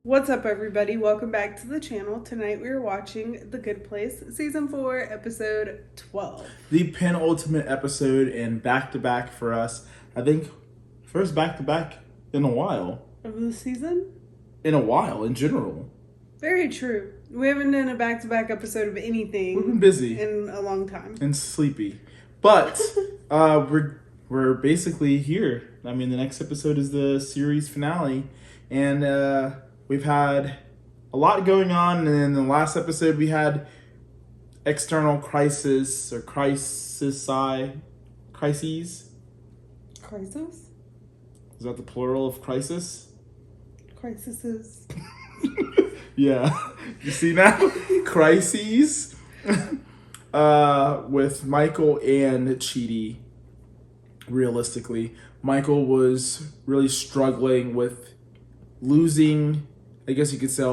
What's up, everybody? Welcome back to the channel. Tonight we are watching The Good Place, Season 4, Episode 12. The penultimate episode and back-to-back for us. I think first back-to-back in a while. Of the season? In a while, in general. Very true. We haven't done a back-to-back episode of anything. We've been busy. In a long time. And sleepy. But we're basically here. I mean, the next episode is the series finale. And we've had a lot going on. And in the last episode, we had external crisis or crises. Crisis? Is that the plural of crisis? Crises. Yeah. You see now? Crises. With Michael and Chidi. Realistically, Michael was really struggling with losing, I guess you could say,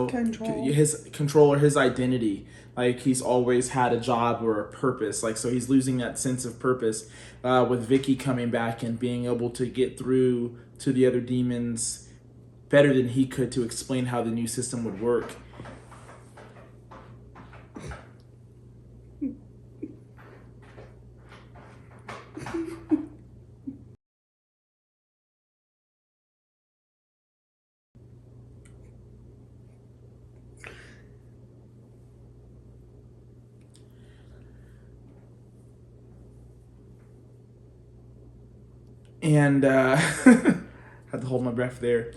his control or his identity. Like, he's always had a job or a purpose. Like, so he's losing that sense of purpose. With Vicky coming back and being able to get through to the other demons better than he could to explain how the new system would work. And had to hold my breath there.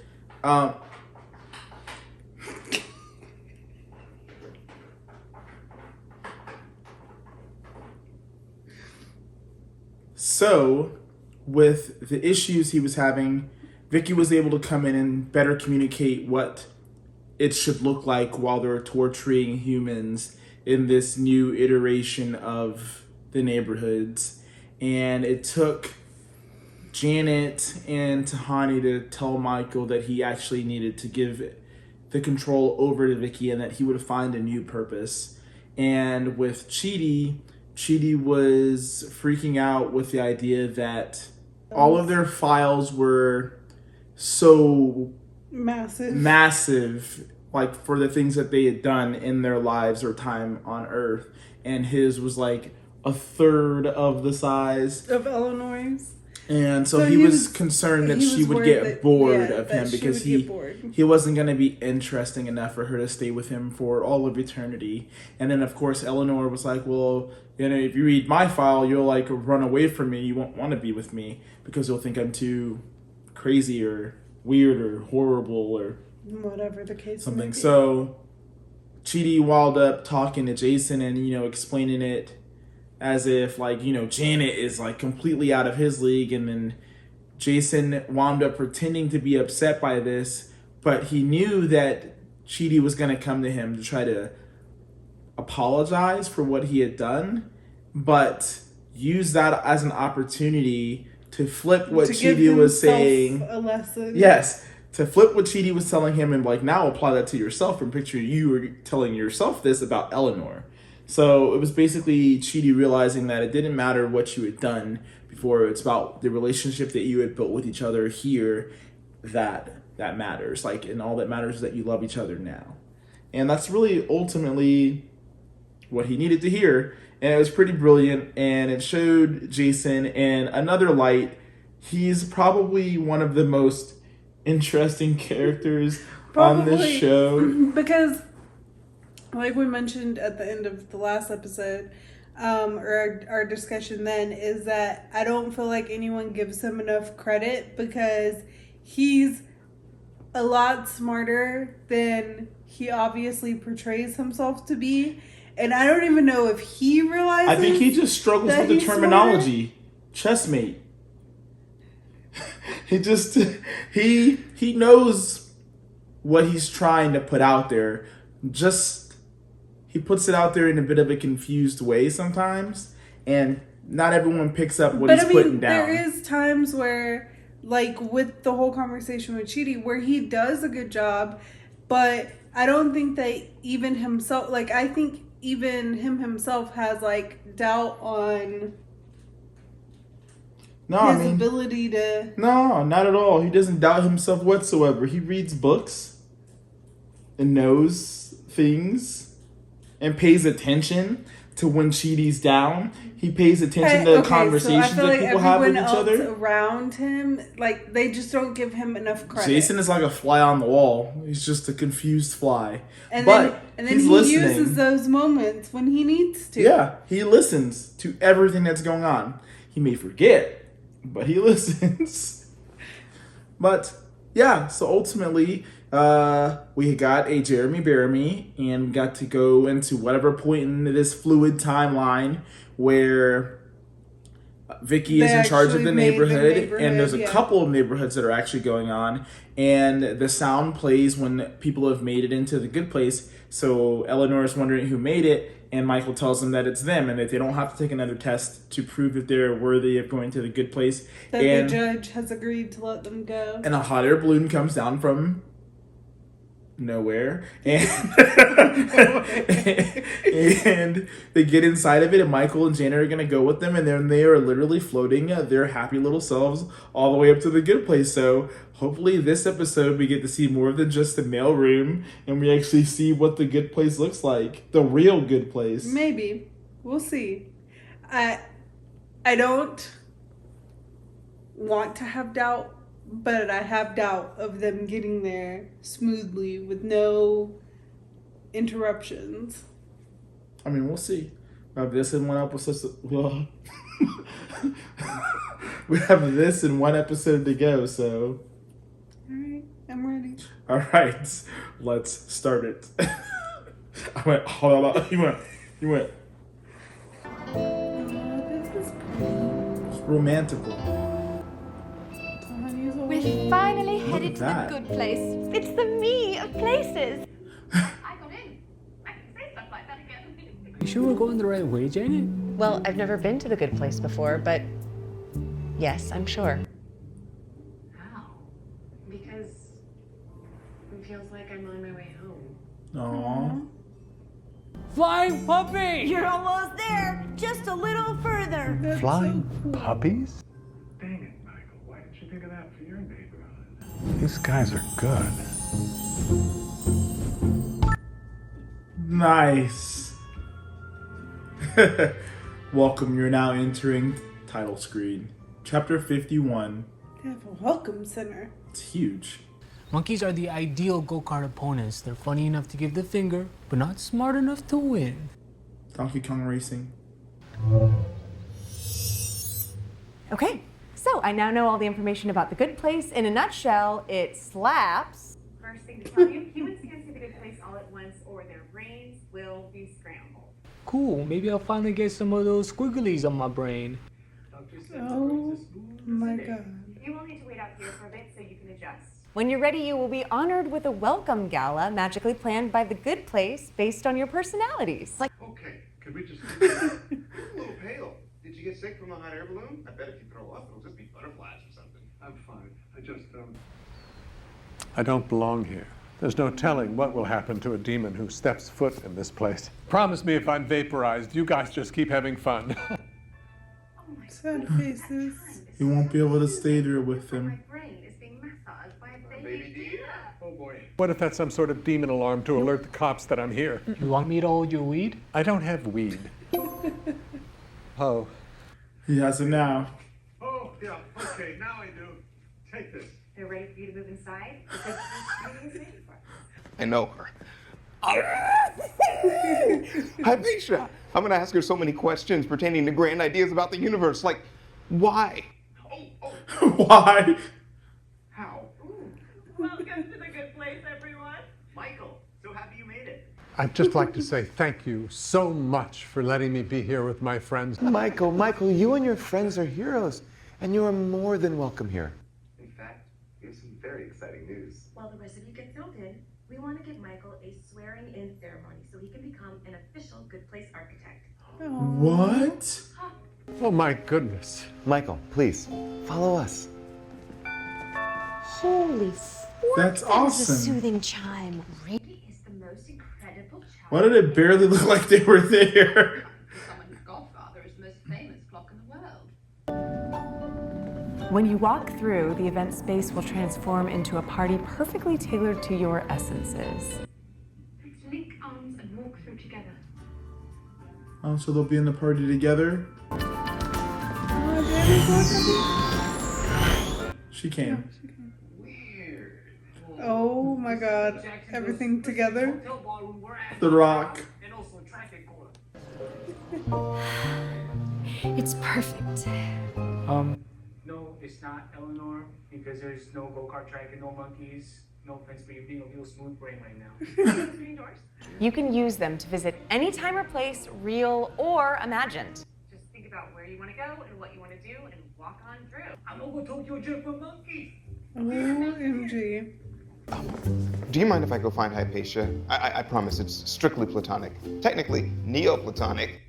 So, with the issues he was having, Vicky was able to come in and better communicate what it should look like while they're torturing humans in this new iteration of the neighborhoods. And it took Janet and Tahani to tell Michael that he actually needed to give the control over to Vicky and that he would find a new purpose. And with Chidi was freaking out with the idea that all of their files were so massive, like for the things that they had done in their lives or time on Earth. And his was like a third of the size of Eleanor's. And so he was concerned that she would get bored of him because he wasn't going to be interesting enough for her to stay with him for all of eternity. And then, of course, Eleanor was like, well, you know, if you read my file, you'll like run away from me. You won't want to be with me because you'll think I'm too crazy or weird or horrible or whatever the case something. So Chidi wound up talking to Jason and, you know, explaining it as if, like, you know, Janet is, like, completely out of his league. And then Jason wound up pretending to be upset by this. But he knew that Chidi was going to come to him to try to apologize for what he had done. But use that as an opportunity to flip what Chidi was saying. A lesson. Yes. To flip what Chidi was telling him and, like, now apply that to yourself and picture you were telling yourself this about Eleanor. So it was basically Chidi realizing that it didn't matter what you had done before. It's about the relationship that you had built with each other here that matters. Like, and all that matters is that you love each other now. And that's really ultimately what he needed to hear. And it was pretty brilliant. And it showed Jason in another light. He's probably one of the most interesting characters on this show. Because, like we mentioned at the end of the last episode, or our discussion then, is that I don't feel like anyone gives him enough credit because he's a lot smarter than he obviously portrays himself to be. And I don't even know if he realizes. I think he just struggles with the terminology. Chessmate. He knows what he's trying to put out there. He puts it out there in a bit of a confused way sometimes, and not everyone picks up what he's putting down. There is times where, like with the whole conversation with Chidi, where he does a good job, but I don't think that even himself, like I think even himself has like doubt on his ability to... No, not at all. He doesn't doubt himself whatsoever. He reads books. knows things and pays attention to when Chidi's down. He pays attention to conversations so I feel that like people have with everyone each else other. around him, like, they just don't give him enough credit. Jason is like a fly on the wall. He's just a confused fly. And but then he's he listening. uses those moments when he needs to. Yeah, he listens to everything that's going on. He may forget, but he listens. But yeah, so ultimately, we got a Jeremy Bearimy and got to go into whatever point in this fluid timeline where Vicky is in charge of the neighborhood, and there's a couple of neighborhoods that are actually going on, and the sound plays when people have made it into the good place. So Eleanor is wondering who made it, and Michael tells them that it's them and that they don't have to take another test to prove that they're worthy of going to the good place. That the judge has agreed to let them go. And a hot air balloon comes down from nowhere, and and they get inside of it, and Michael and Janet are gonna go with them, and then they are literally floating their happy little selves all the way up to the good place. So hopefully this episode we get to see more than just the mail room, and we actually see what the good place looks like, the real good place. Maybe we'll see. I don't want to have doubt, but I have doubt of them getting there smoothly with no interruptions. I mean, we'll see. We have this in one episode. We have this in one episode to go, so. Alright, I'm ready. Alright, let's start it. I went, hold on. You went. This is pretty. It's romantical. We're finally headed to that? the good place. It's the me of places. I got in. I can say stuff like that again. You sure we're going the right way, Janet? Well, I've never been to the good place before, but yes, I'm sure. How? Because it feels like I'm on my way home. Aww. Flying puppy! You're almost there. Just a little further. Flying puppies? Dang it, Michael. Why didn't you think of that for your neighborhood? These guys are good. Nice. Welcome, you're now entering title screen. Chapter 51. They have a welcome center. It's huge. Monkeys are the ideal go-kart opponents. They're funny enough to give the finger, but not smart enough to win. Donkey Kong Racing. Okay, so I now know all the information about the good place. In a nutshell, it slaps. First thing to tell you, humans can't see the good place all at once or their brains will be scrambled. Cool, maybe I'll finally get some of those squigglies on my brain. Oh my god. You will need to wait out here for a bit so you can adjust. When you're ready, you will be honored with a welcome gala magically planned by the good place based on your personalities. Like, Okay, could we just... You're a little pale. Did you get sick from the hot air balloon? I bet if you throw up, it'll just be butterflies or something. I'm fine. I don't belong here. There's no telling what will happen to a demon who steps foot in this place. Promise me if I'm vaporized, you guys just keep having fun. Sad faces. You won't be able to stay there with My them. brain is being massaged by a Baby deer? Oh boy. What if that's some sort of demon alarm to alert the cops that I'm here? You want me to hold your weed? I don't have weed. Oh. He has it now. Oh, yeah, okay, now I do. Take this. They're ready for you to move inside because this meeting is waiting for us. I know her. Hi, Misha. I'm going to ask her so many questions pertaining to grand ideas about the universe. Like, why? Why? How? Welcome to the good place, everyone. Michael, so happy you made it. I'd just like to say thank you so much for letting me be here with my friends. Michael, you and your friends are heroes, and you are more than welcome here. In fact, we have some very exciting news. While the rest of you get settled in, we want to give Michael a swearing-in ceremony so he can become an official Good Place architect. What? Oh my goodness. Michael, please, follow us. Holy f***. That's That was a awesome. soothing chime. He is the most incredible child. Why did it barely look like they were there? Someone's godfather is the most famous clock in the world. when you walk through, the event space will transform into a party perfectly tailored to your essences. Oh, so they'll be in the party together. Oh, Danny's not coming. She came. Weird. Oh my god. Everything together. The Rock. It's perfect. No, it's not, Eleanor, because there's no go-kart track and no monkeys. No offense, but you're being a real smooth brain right now. You can use them to visit any time or place, real or imagined. Just think about where you want to go and what you want to do and walk on through. I'm over Tokyo Drift for monkeys. OMG. Do you mind if I go find Hypatia? I promise it's strictly platonic. Technically, Neoplatonic.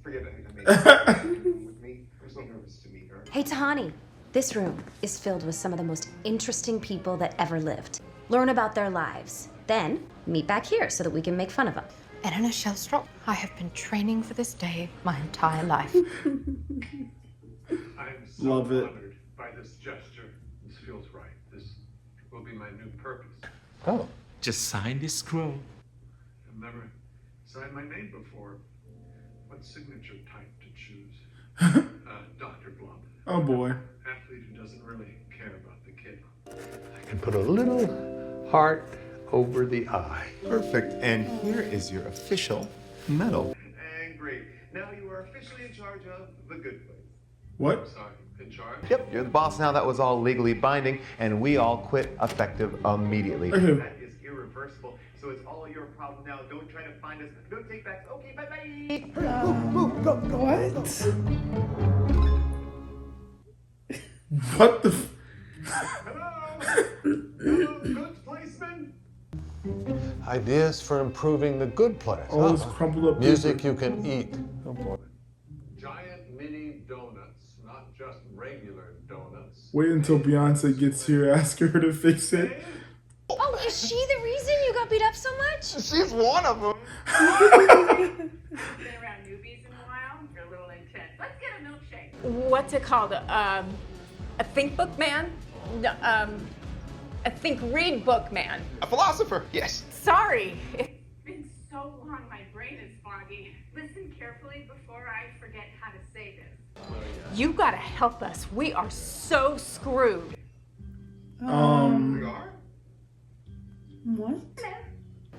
Forget it. I mean, with me, I'm so nervous to meet her. Hey, Tahani, this room is filled with some of the most interesting people that ever lived. Learn about their lives. Then meet back here so that we can make fun of them. Eleanor Shellstrop, I have been training for this day my entire life. I'm so Love it. honored by this gesture. This feels right. This will be my new purpose. Oh. Just sign this scroll. I've never signed my name before. What signature type to choose? Dr. Blum. Oh boy. Athlete who doesn't really care about the kid. I can put a little heart over the I. Perfect. And here is your official medal. And great. Now you are officially in charge of the good place. What? Sorry, in charge? Yep, you're the boss now. That was all legally binding, and we all quit effective immediately. Okay. That is irreversible. So it's all your problem now. Don't try to find us. No take backs. Okay, bye bye. What? What the? Hello. Hello, good policeman. Ideas for improving the good place. All this crumpled up Music paper. you can eat. Oh boy. Giant mini donuts, not just regular donuts. Wait until Beyonce gets here. Ask her to fix it. Oh, is she the reason you got beat up so much? She's one of them. Been around newbies in a while. You're a little intense. Let's get a milkshake. What's it called? A think book man? No, a think read book man. A philosopher, yes. Sorry. It's been so long, my brain is foggy. Listen carefully before I forget how to say this. You gotta help us. We are so screwed. We are? What?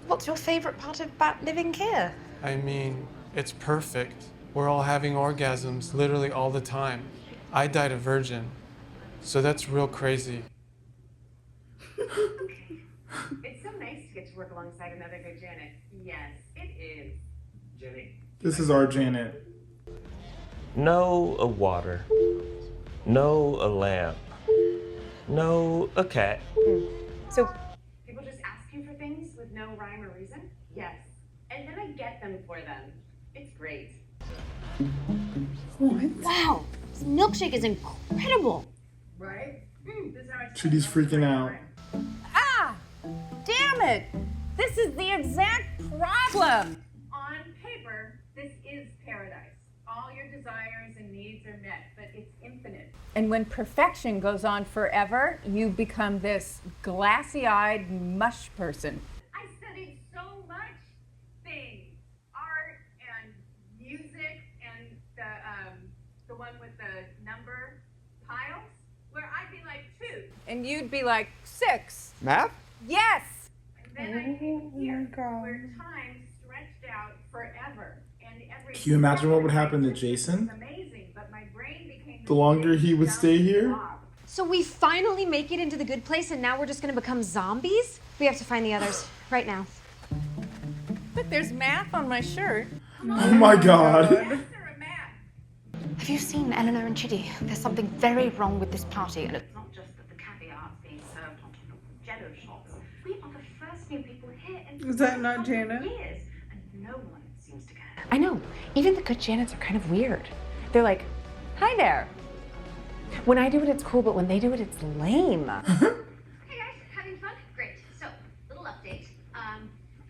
What's your favorite part about living here? I mean, it's perfect. We're all having orgasms literally all the time. I died a virgin, so that's real crazy. Okay. It's so nice to get to work alongside another good Janet. Yes, it is. Jenny. This is our Janet. No a water. No a lamp. No a cat. So People just ask you for things with no rhyme or reason? Yes. And then I get them for them. It's great. Wow, this milkshake is incredible. Right? This is how I Chitty's freaking out. ah, damn it! This is the exact problem. On paper, this is paradise. All your desires and needs are met, but it's infinite. And when perfection goes on forever, you become this glassy-eyed mush person. I studied so much things, art and music and the one with the number piles, where I'd be like 2. And you'd be like 6. Math? Yes! And then I came Oh here, my God. where time stretched out forever, and every. Can you imagine what would happen to second Jason? was amazing, but my brain became The longer he would stay here? So we finally make it into the good place and now we're just gonna become zombies? We have to find the others right now. But there's math on my shirt. Oh my god. Have you seen Eleanor and Chitty? There's something very wrong with this party, and It's not just that the caviar is being served on top of jello shots. We are the first new people here in Is that not 100 Janet? years, and no one seems to care. I know. Even the good Janets are kind of weird. They're like, hi there. When I do it, it's cool, but when they do it, it's lame. Hey guys, having fun? Great. So, little update.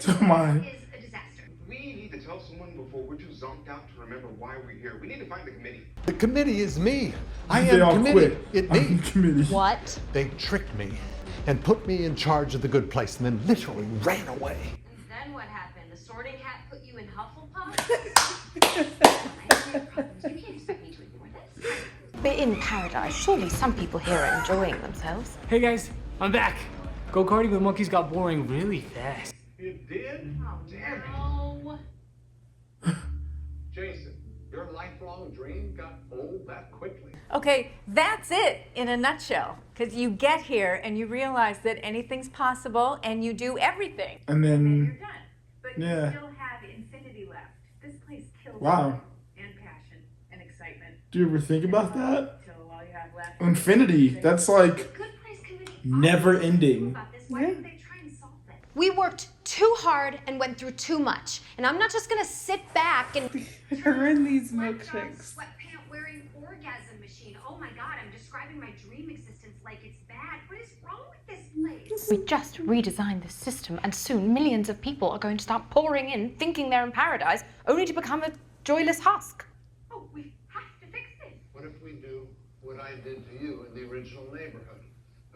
Oh my. Is a disaster. We need to tell someone before we're too zonked out to remember why we're here. We need to find the committee. The committee is me. I They all am committee. quit. It I'm me. committee. What? They tricked me and put me in charge of the good place and then literally ran away. And then what happened? The sorting hat put you in Hufflepuff? But in paradise, surely some people here are enjoying themselves. Hey guys, I'm back. Go-karting with monkeys got boring really fast. It did? Oh, no. Jason, your lifelong dream got old that quickly. Okay, that's it in a nutshell. Because you get here and you realize that anything's possible and you do everything. And then, You're done. But yeah. you still have infinity left. This place kills Wow. fun and passion and excitement. Do you ever think about that? So all you have left Infinity. That's like never ending. Why don't they try and solve it? We worked too hard and went through too much. And I'm not just gonna sit back and Her and these milkshakes. Sweatpant wearing orgasm machine. Oh my god, I'm describing my dream existence like it's bad. What is wrong with this place? We just redesigned the system, and soon millions of people are going to start pouring in, thinking they're in paradise, only to become a joyless husk. Oh, we have to fix this. What if we do what I did to you in the original neighborhood?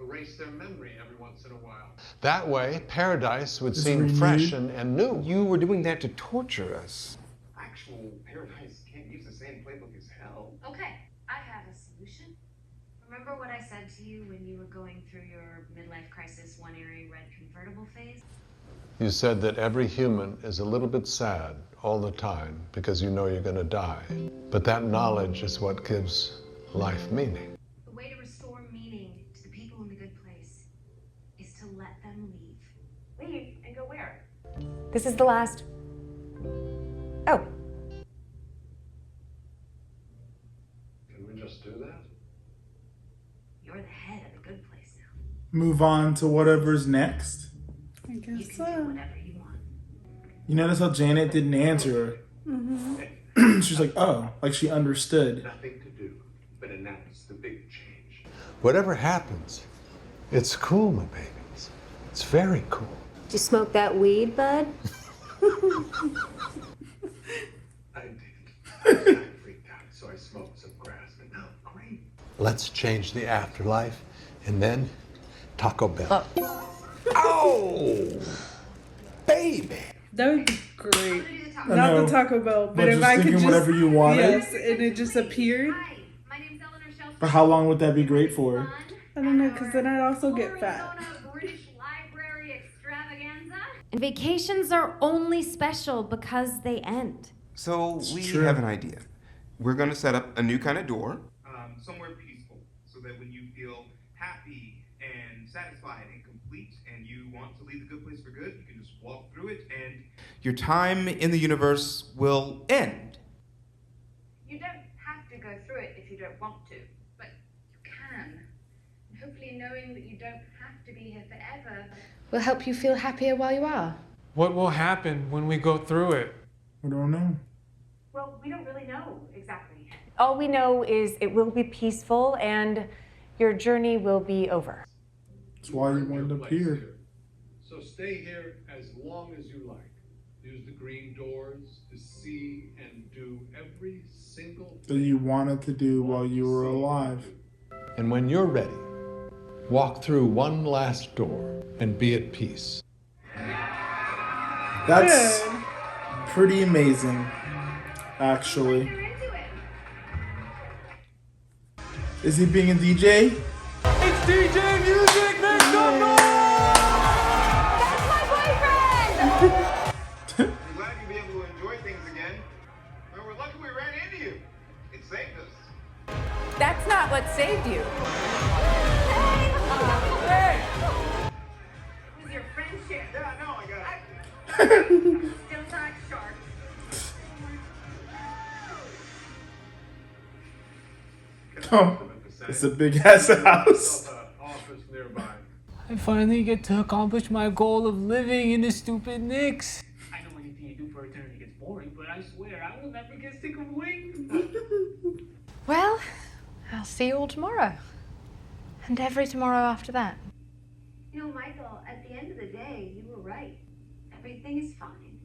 Erase their memory every once in a while. That way, paradise would seem renewed. fresh and new. You were doing that to torture us. Actual paradise can't use the same playbook as hell. Okay, I have a solution. Remember what I said to you when you were going through your midlife crisis, one airy red convertible phase? You said that every human is a little bit sad all the time because you know you're going to die. But that knowledge is what gives life meaning. The way to restore meaning to the people in the good place is to let them leave. Leave and go where? This is the last. Oh, Can we just do that? You're the head of the good place now. Move on to whatever's next. I You guess can do so. whatever you want. You notice how Janet didn't answer her? She's like, oh, like she understood. Nothing to do but announce the big change. Whatever happens, it's cool, my babies. It's very cool. Did you smoke that weed, bud? I did. I freaked out, so I smoked some grass, but now I'm great. Let's change the afterlife, and then Taco Bell. Oh, baby. That would be great. I Not know, the Taco Bell, but if just I could thinking just whatever you wanted. Yes, and it just appeared. My name's Eleanor Shelton. But how long would that be great for? I don't know, because then I'd also get fat. Arizona British Library extravaganza. And vacations are only special because they end. So we true. have an idea. We're going to set up a new kind of door. Somewhere peaceful, so that when you feel happy and satisfied and complete and you want to leave the good place for good, you can just walk through it and Your time in the universe will end. You don't have to go through it if you don't want to, but you can. And hopefully knowing that you don't have to be here forever Will help you feel happier while you are. What will happen when we go through it? I don't know. Well, we don't really know exactly. all we know is it will be peaceful and your journey will be over. That's why you wound up here. So stay here as long as you like. Use the green doors to see and do every single That you wanted to do while you were alive. And when you're ready, walk through one last door and be at peace. That's pretty amazing, actually. Is he being a DJ? It's DJ Music, make some noise! That's my boyfriend! I'm glad you'll be able to enjoy things again. Well, we're lucky we ran into you. It saved us. That's not what saved you. Hey! It was your friendship. Yeah, no, I got it. Still not sharp. Oh, it's a big ass house. Office nearby. I finally get to accomplish my goal of living in the stupid Knicks. I know anything you do for eternity gets boring, but I swear I will never get sick of wings. Well, I'll see you all tomorrow. And every tomorrow after that. You know, Michael, at the end of the day, you were right. Everything is fine.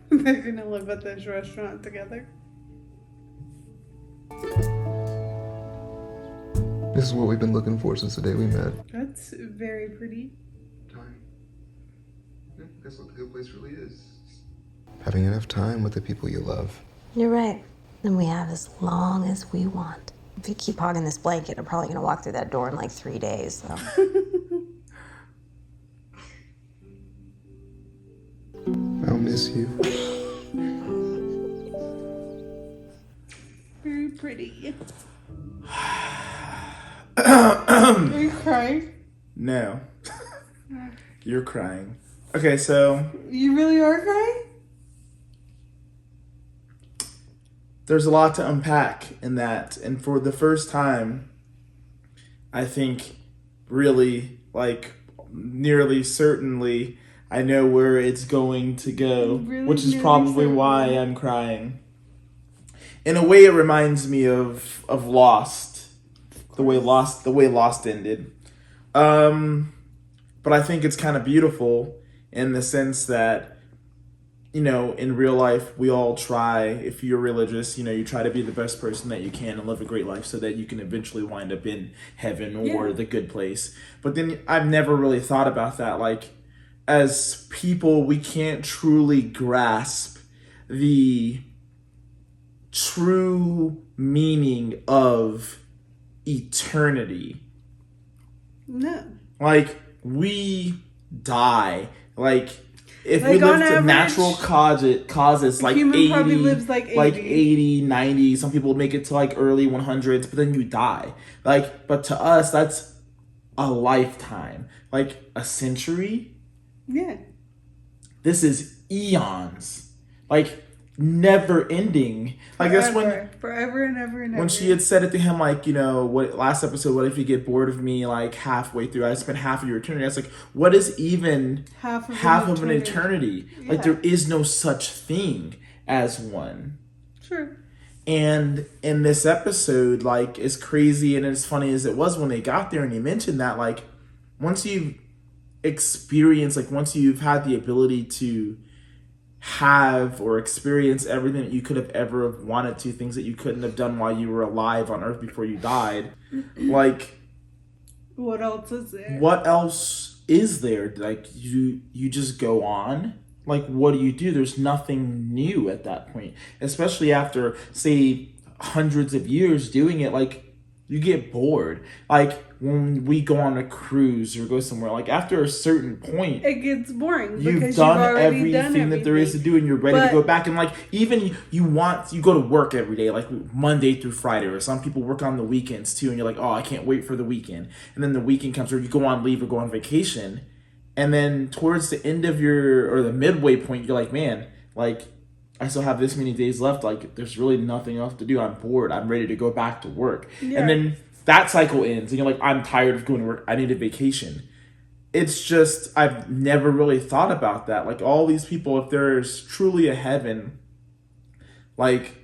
They're gonna live at this restaurant together. This is what we've been looking for since the day we met. That's very pretty. Time. That's what the good place really is. Having enough time with the people you love. You're right. And we have as long as we want. If you keep hogging this blanket, I'm probably gonna walk through that door in like 3 days, so. I'll miss you. Very pretty. Are you crying? No. You're crying. Okay, so You really are crying? there's a lot to unpack in that. And for the first time, I think really, like, nearly certainly, I know where it's going to go, Really which is nearly probably why certainly. I'm crying. In a way, it reminds me of Lost, the way Lost ended. But I think it's kind of beautiful in the sense that, you know, in real life, we all try, if you're religious, you know, you try to be the best person that you can and live a great life so that you can eventually wind up in heaven or the good place. But then I've never really thought about that. Like, as people, we can't truly grasp the true meaning of eternity. No. Like, we die. Like, if Like, we live on to average, natural causes, like human 80, probably lives like 80. like 80, 90, some people make it to like early 100s, but then you die. Like, but to us, that's a lifetime. Like, a century? Yeah. This is eons. Like, never ending. Like, that's when Forever and ever and ever. when she had said it to him, like, you know, what last episode, what if you get bored of me like halfway through? I spent half of your eternity. I was like, what is even half of an eternity? Yeah. Like, there is no such thing as one. True. And in this episode, like, as crazy and as funny as it was when they got there and he mentioned that, like, once you've experienced, like, once you've had the ability to have or experience everything that you could have ever wanted to, things that you couldn't have done while you were alive on Earth before you died, like, what else is there? what else is there? Like, you just go on. Like, what do you do? There's nothing new at that point, especially after, say, hundreds of years doing it. Like, you get bored. Like, when we go on a cruise or go somewhere, like, after a certain point, It gets boring you've because done you've already everything done that there is to do, and you're ready But- to go back. And, like, even you go to work every day, like Monday through Friday, or some people work on the weekends too, and you're like, oh, I can't wait for the weekend. And then the weekend comes, or you go on leave or go on vacation, and then towards the end of or the midway point, you're like, man, like, I still have this many days left. Like, there's really nothing else to do. I'm bored. I'm ready to go back to work. Yeah. And then that cycle ends, and you're like, I'm tired of going to work. I need a vacation. It's just, I've never really thought about that. Like, all these people, if there's truly a heaven, like,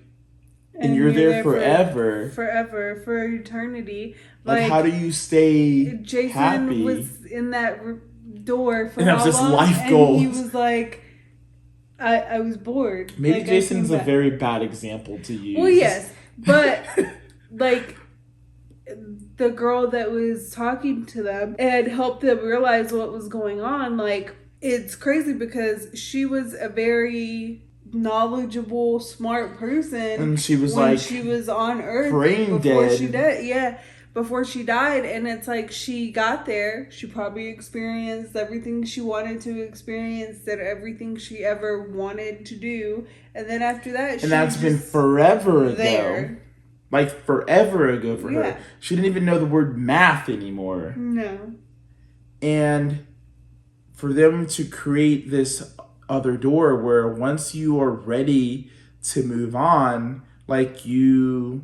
and you're there forever. Forever, for eternity. Like, how do you stay Jason happy? was in that door for And that how was his long? life and goal. he was like, I was bored. Maybe Like, I Jason's came a back. very bad example to use. Well, yes, but like the girl that was talking to them and helped them realize what was going on. Like, it's crazy because she was a very knowledgeable, smart person, And she was when like she was on Earth brain before dead. she died. Yeah. Before she died, and it's like she got there, she probably experienced everything she wanted to experience, did everything she ever wanted to do, and then after that, And that's been forever ago. there. Like, forever ago for Yeah. her. She didn't even know the word math anymore. No. And for them to create this other door where once you are ready to move on, like, you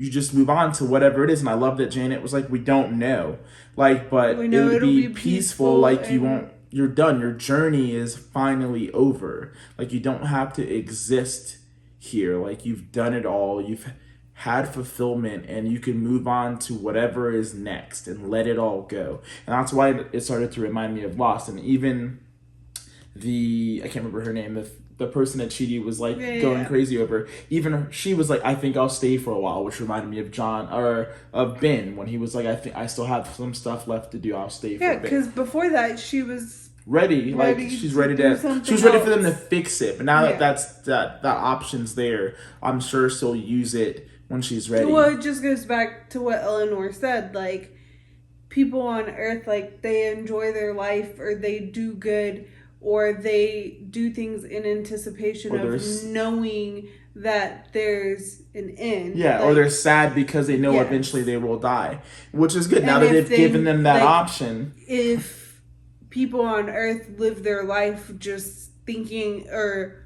just move on to whatever it is. And I love that Janet was like, we don't know. Like, but We it know would it'll be be peaceful. Like, you and- won't, you're done. Your journey is finally over. Like, you don't have to exist here. Like, you've done it all. You've had fulfillment, and you can move on to whatever is next and let it all go. And that's why it started to remind me of Lost. And even I can't remember her name, the person that Chidi was like going crazy over, even she was like, I think I'll stay for a while, which reminded me of of Ben, when he was like, I think I still have some stuff left to do, I'll stay for Yeah, a bit. because before that, she was ready. Like Ready she's to ready do to. something She was ready for them to else. fix it. But now Yeah. that option's there, I'm sure she'll use it when she's ready. Well, it just goes back to what Eleanor said. Like, people on Earth, like, they enjoy their life, or they do good, or they do things in anticipation Or of there's- knowing that there's an end. Yeah, or Like, they're sad because they know Yes. eventually they will die, which is good. Now and that if they've given them that like, option. If people on Earth live their life just thinking or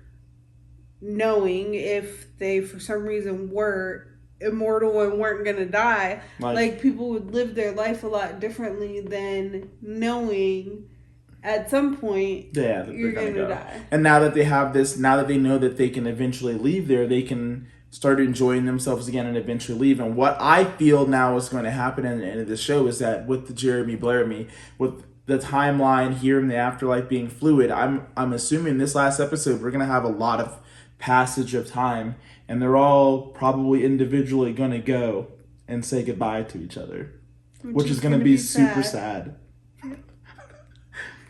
knowing if they, for some reason, were immortal and weren't going to die, like people would live their life a lot differently than knowing at some point Yeah, you're they're going to go. die. And now that they have this, now that they know that they can eventually leave there, they can start enjoying themselves again and eventually leave. And what I feel now is going to happen in the end of the show is that with the Jeremy Blaramy, with the timeline here in the afterlife being fluid, I'm assuming this last episode we're going to have a lot of passage of time, and they're all probably individually going to go and say goodbye to each other, which is going to be super sad.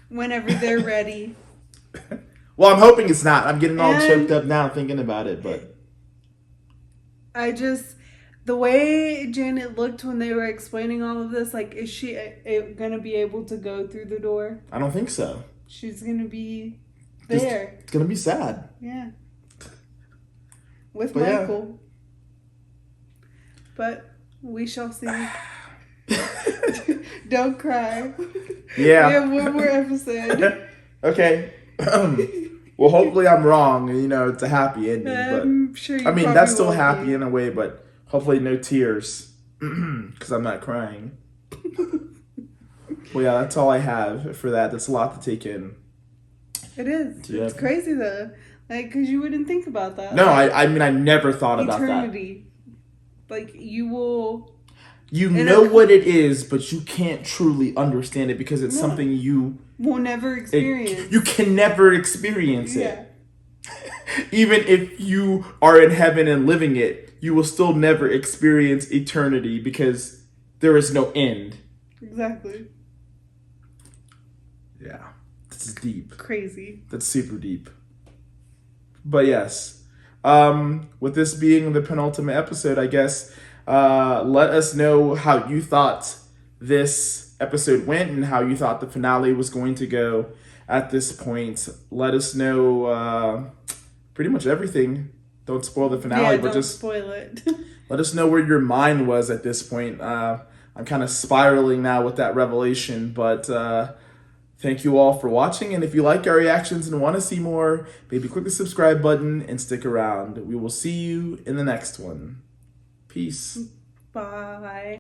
Whenever they're ready. Well, I'm hoping it's not. I'm getting all And- choked up now thinking about it, but The way Janet looked when they were explaining all of this, like, is she going to be able to go through the door? I don't think so. She's going to be there. It's going to be sad. Yeah. With But yeah. Michael. But we shall see. Don't cry. Yeah. We have one more episode. Okay. Well, hopefully I'm wrong. You know, it's a happy ending. I'm But sure you I mean, probably that's still won't happy be. in a way, but hopefully no tears because I'm not crying. Well, yeah, that's all I have for that. That's a lot to take in. It is. Do you It's have- crazy though. Like, because you wouldn't think about that. No, Like, I mean, I never thought about that. eternity. Like, you will. You in know a- what it is, but you can't truly understand it because it's No. something you Will never experience. you can never experience it. Yeah. Even if you are in heaven and living it, you will still never experience eternity because there is no end. Exactly. Yeah. This is deep. Crazy. That's super deep. But yes. With this being the penultimate episode, I guess, let us know how you thought this episode went and how you thought the finale was going to go at this point. Let us know pretty much everything. Don't spoil the finale, Yeah, but don't just spoil it. let us know where your mind was at this point. I'm kind of spiraling now with that revelation, but thank you all for watching. And if you like our reactions and want to see more, maybe click the subscribe button and stick around. We will see you in the next one. Peace. Bye.